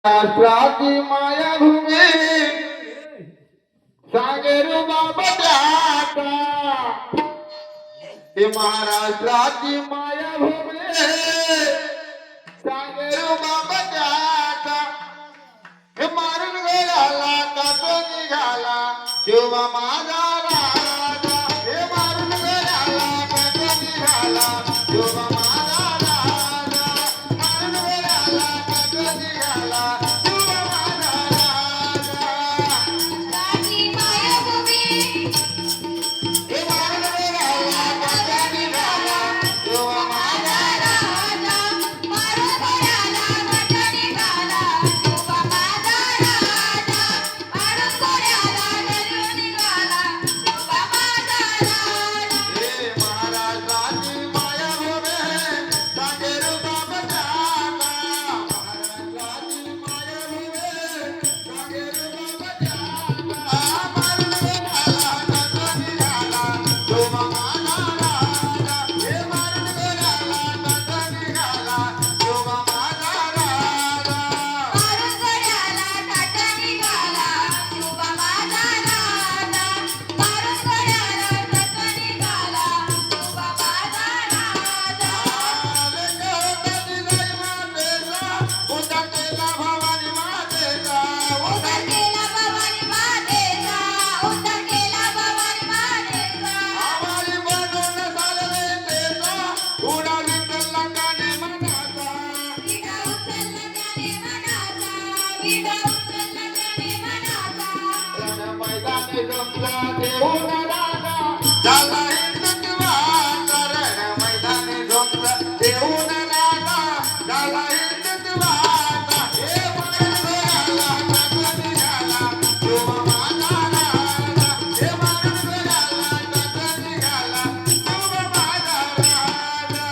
राष्ट्राची मायाभूमी सांगेरू बाबा त्याचा हे महाराष्ट्राची मायाभूमी सांगेरू बाबा त्याचा हे मारून गेला का तो निघाला शिवा माझा राजा हे मारून गेला का तो निघाला शिवा माझा राजा मारून गेला का तो निघाला शिवा माझा राजा राष्ट्राची मायभूमी हे मारून गेला का तो निघाला शिवा माझा राजा मारून कोऱ्याला गट निघाला शिवा माझा राजा मारून कोऱ्याला गट निघाला शिवा माझा राजा हे महाराष्ट्राची मायाभूमी सांगेरू बाबा त्याचा महाराष्ट्राची मायाभूमी सांगेरू बाबा त्याचा मारून गेला का तो निघाला शिवा माझा राजा हे मारून गेला का तो निघाला शिवा माझा राजा मारून कोऱ्याला गट निघाला शिवा माझा राजा मारून कोऱ्याला गट निघाला शिवा माझा राजा उद्धार केला भवानी मातेचा उद्धार केला भवानी मातेचा उद्धार केला भवानी मातेचा आम्हारी बनवून चालले तेचा उडाली कल्ला काने मनाचा विडा उचलला त्याने मनाचा विडा उचलला त्याने मनाचा रण मैदानी जमला देऊन राजा झाला हिंदुत्वाचा रण मैदानी जमला देऊन राजा झाला हिंदुत्वाचा हे मारून गेला का तो निघाला शिवा माझा राजा हे मारून गेला का तो निघाला शिवा माझा राजा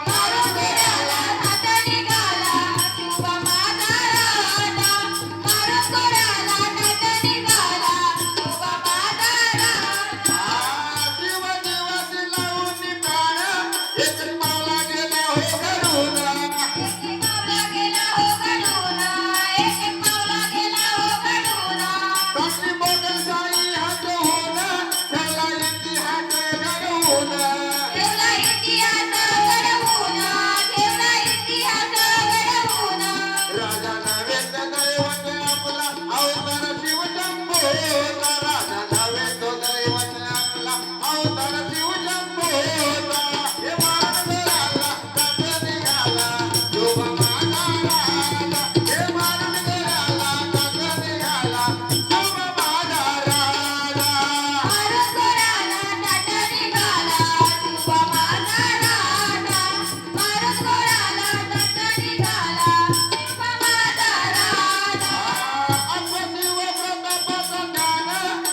मारून कोऱ्याला गट निघाला शिवा माझा राजा मारून कोऱ्याला गट निघाला शिवा माझा राजा जीव जीवाची लावून प्राण एक पावला गेला हो घडून एक पावला गेला हो घडून एक पावला गेला हो घडून कसली मोगलशाही हटवून त्याला इतिहास घडवून ठेवला इतिहास घडवून ठेवला इतिहास घडवून राजा नव्हे तर दैवत आपला अवतार शिवशंभोचा राजा नव्हे तो दैवत आपला अवतार शिवशंभोचा हे मारून गेला का तो निघाला शिवा माझा राजा हे मारून गेला का तो निघाला शिवा माझा राजा मारून कोऱ्याला गट निघाला शिवा माझा राजा मारून कोऱ्याला गट निघाला शिवा माझा राजा अश्वशिव प्रतापाचं ज्ञान